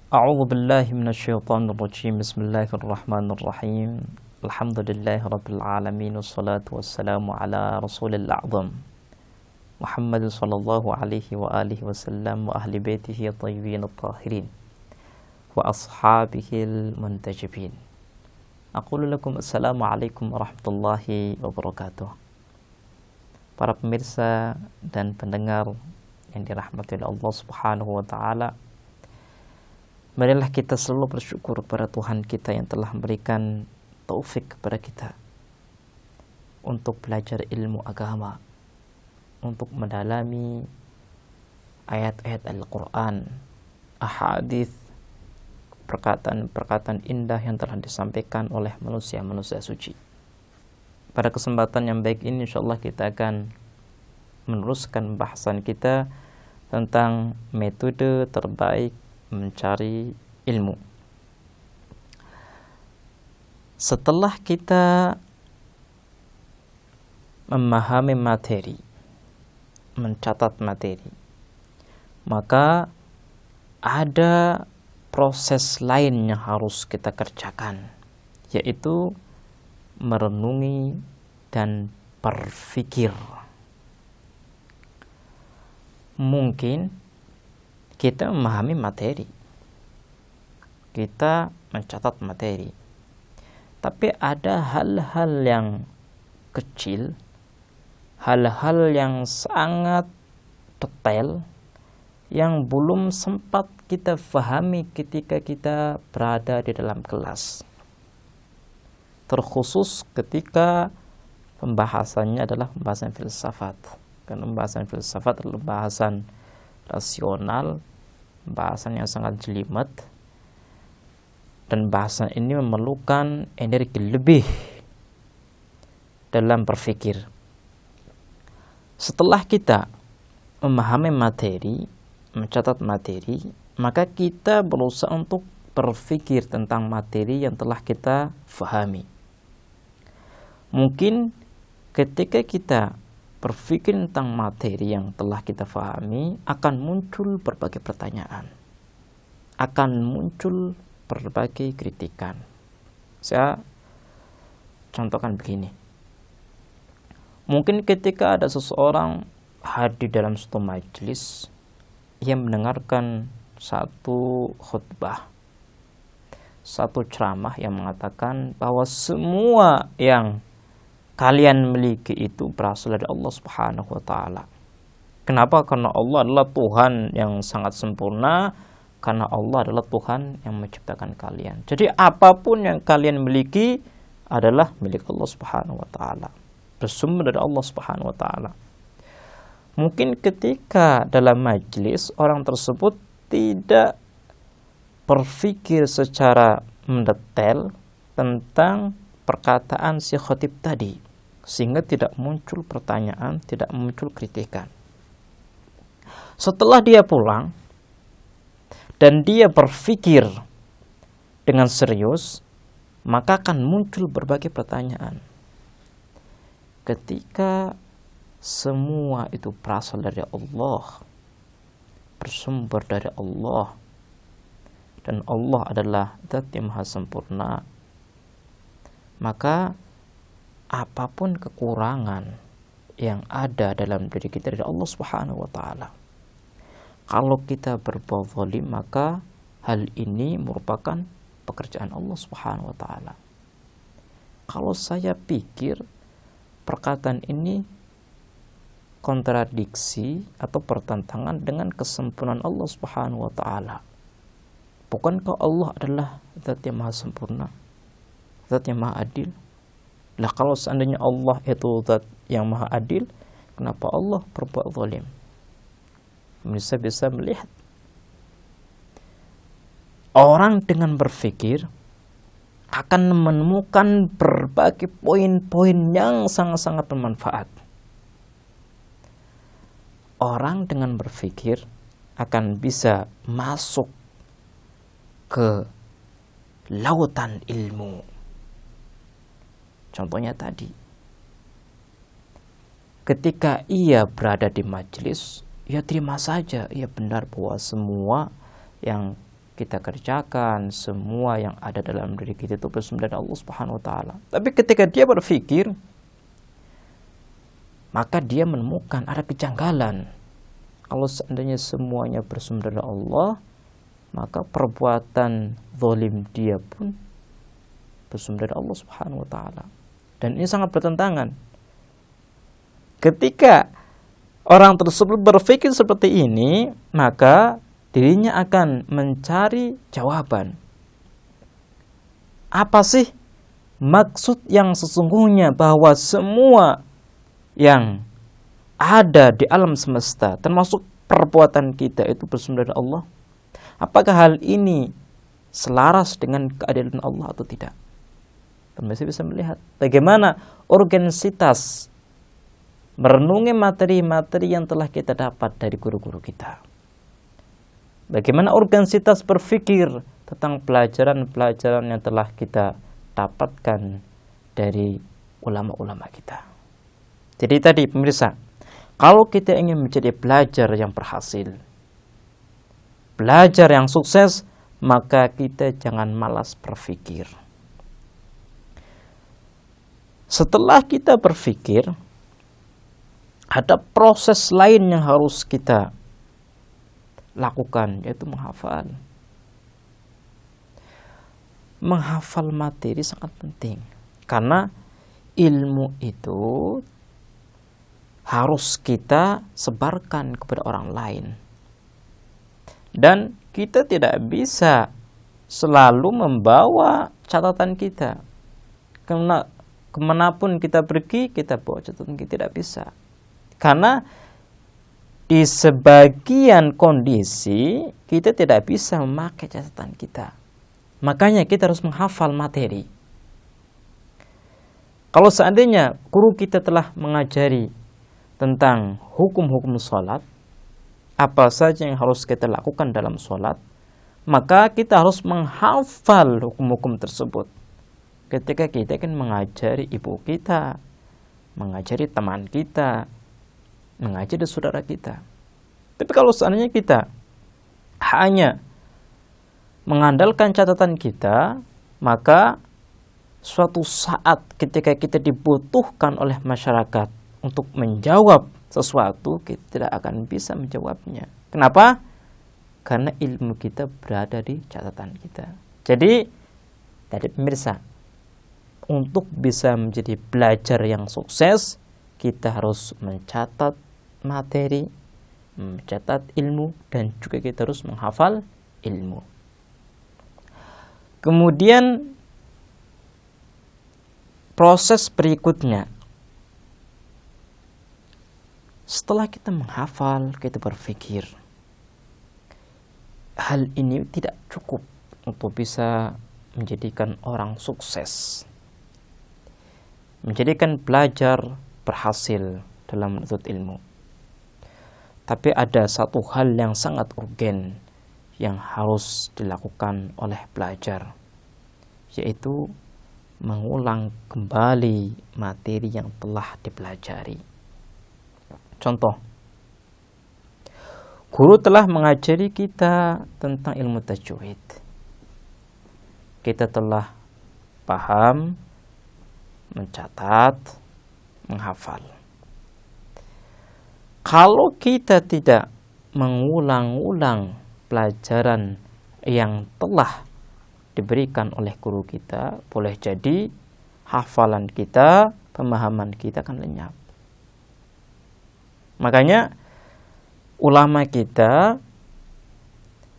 A'udzu billahi minasyaitonir rajim. Bismillahirrahmanirrahim. Alhamdulillahirabbil alamin wassalatu wassalamu ala rasulil a'zam Muhammad sallallahu alaihi wa alihi wasallam wa ahli baitihi at-tayyibin at-tahirin wa ashabihil muntajibin. Aqulu lakum assalamu alaikum warahmatullahi wabarakatuh. Para pemirsa dan pendengar yang dirahmati oleh Allah Subhanahu wa taala, marilah kita selalu bersyukur kepada Tuhan kita yang telah memberikan taufik kepada kita untuk belajar ilmu agama, untuk mendalami ayat-ayat Al-Quran, ahadits, perkataan-perkataan indah yang telah disampaikan oleh manusia-manusia suci. Pada kesempatan yang baik ini insyaallah kita akan meneruskan bahasan kita tentang metode terbaik mencari ilmu. Setelah kita memahami materi, mencatat materi, maka ada proses lain yang harus kita kerjakan, yaitu merenungi dan berpikir. Mungkin kita memahami materi, kita mencatat materi, tapi ada hal-hal yang kecil, hal-hal yang sangat detail yang belum sempat kita pahami ketika kita berada di dalam kelas, terkhusus ketika pembahasannya adalah pembahasan filsafat. Karena pembahasan filsafat adalah pembahasan rasional, bahasan yang sangat jelimet, dan bahasan ini memerlukan energi lebih dalam berpikir. Setelah kita memahami materi, mencatat materi, maka kita berusaha untuk berpikir tentang materi yang telah kita fahami. Mungkin ketika kita berpikir tentang materi yang telah kita fahami, akan muncul berbagai pertanyaan, akan muncul berbagai kritikan. Saya contohkan begini. Mungkin ketika ada seseorang hadir dalam suatu majelis yang mendengarkan satu khutbah, satu ceramah yang mengatakan bahwa semua yang kalian miliki itu berasal dari Allah Subhanahu wa taala. Kenapa? Karena Allah adalah Tuhan yang sangat sempurna, karena Allah adalah Tuhan yang menciptakan kalian. Jadi apapun yang kalian miliki adalah milik Allah Subhanahu wa taala, bersumber dari Allah Subhanahu wa taala. Mungkin ketika dalam majelis orang tersebut tidak berpikir secara mendetail tentang perkataan si khatib tadi, sehingga tidak muncul pertanyaan, tidak muncul kritikan. Setelah dia pulang dan dia berpikir dengan serius, maka akan muncul berbagai pertanyaan. Ketika semua itu berasal dari Allah, bersumber dari Allah, dan Allah adalah Zat yang Maha Sempurna, maka apapun kekurangan yang ada dalam diri kita dari Allah Subhanahu wa taala, kalau kita berbuat zalim, maka hal ini merupakan pekerjaan Allah Subhanahu wa taala. Kalau saya pikir perkataan ini kontradiksi atau pertentangan dengan kesempurnaan Allah Subhanahu wa taala, bukankah Allah adalah Zat yang Maha Sempurna, Zat yang Maha Adil? Lah kalau seandainya Allah itu Zat yang Maha Adil, kenapa Allah berbuat zalim? Bisa melihat orang dengan berpikir akan menemukan berbagai poin-poin yang sangat-sangat bermanfaat. Orang dengan berpikir akan bisa masuk ke lautan ilmu. Contohnya tadi, ketika ia berada di majelis, ya terima saja, ya benar bahwa semua yang kita kerjakan, semua yang ada dalam diri kita itu bersumber dari Allah Subhanahu wa taala. Tapi ketika dia berpikir, maka dia menemukan ada kejanggalan. Kalau seandainya semuanya bersumber dari Allah, maka perbuatan zalim dia pun bersumber dari Allah Subhanahu wa taala. Dan ini sangat bertentangan. Ketika orang tersebut berpikir seperti ini, maka dirinya akan mencari jawaban. Apa sih maksud yang sesungguhnya bahwa semua yang ada di alam semesta, termasuk perbuatan kita, itu bersumber dari Allah? Apakah hal ini selaras dengan keadilan Allah atau tidak? Pemirsa bisa melihat bagaimana urgensitas merenungi materi-materi yang telah kita dapat dari guru-guru kita. Bagaimana urgensitas berpikir tentang pelajaran-pelajaran yang telah kita dapatkan dari ulama-ulama kita. Jadi tadi pemirsa, kalau kita ingin menjadi pelajar yang berhasil, belajar yang sukses, maka kita jangan malas berpikir. Setelah kita berpikir, ada proses lain yang harus kita lakukan, yaitu menghafal. Menghafal materi sangat penting, karena ilmu itu harus kita sebarkan kepada orang lain. Dan kita tidak bisa selalu membawa catatan kita. Kemanapun kita pergi, kita bawa catatan kita, tidak bisa. Karena di sebagian kondisi kita tidak bisa memakai catatan kita. Makanya kita harus menghafal materi. Kalau seandainya guru kita telah mengajari tentang hukum-hukum sholat, apa saja yang harus kita lakukan dalam sholat, maka kita harus menghafal hukum-hukum tersebut. Ketika kita akan mengajari ibu kita, mengajari teman kita, mengajari saudara kita. Tapi kalau seandainya kita hanya mengandalkan catatan kita, maka suatu saat ketika kita dibutuhkan oleh masyarakat untuk menjawab sesuatu, kita tidak akan bisa menjawabnya. Kenapa? Karena ilmu kita berada di catatan kita. Jadi, tadi pemirsa, untuk bisa menjadi belajar yang sukses, kita harus mencatat materi, mencatat ilmu, dan juga kita harus menghafal ilmu. Kemudian proses berikutnya, setelah kita menghafal, kita berpikir, hal ini tidak cukup untuk bisa menjadikan orang sukses, menjadikan pelajar berhasil dalam menuntut ilmu. Tapi ada satu hal yang sangat urgen yang harus dilakukan oleh pelajar, yaitu mengulang kembali materi yang telah dipelajari. Contoh, guru telah mengajari kita tentang ilmu tajwid. Kita telah paham, mencatat, menghafal. Kalau kita tidak mengulang-ulang pelajaran yang telah diberikan oleh guru kita, boleh jadi hafalan kita, pemahaman kita akan lenyap. Makanya ulama kita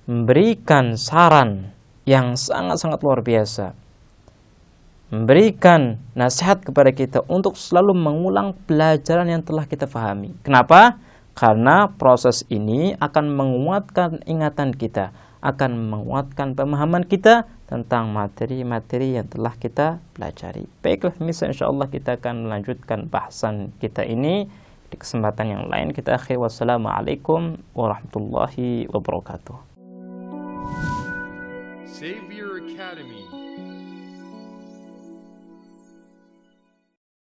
memberikan saran yang sangat-sangat luar biasa, memberikan nasihat kepada kita untuk selalu mengulang pelajaran yang telah kita pahami. Kenapa? Karena proses ini akan menguatkan ingatan kita, akan menguatkan pemahaman kita tentang materi-materi yang telah kita pelajari. Baiklah, misalnya insyaallah kita akan melanjutkan bahasan kita ini di kesempatan yang lain. Kita akhiri, wassalamualaikum warahmatullahi wabarakatuh. Savior Academy.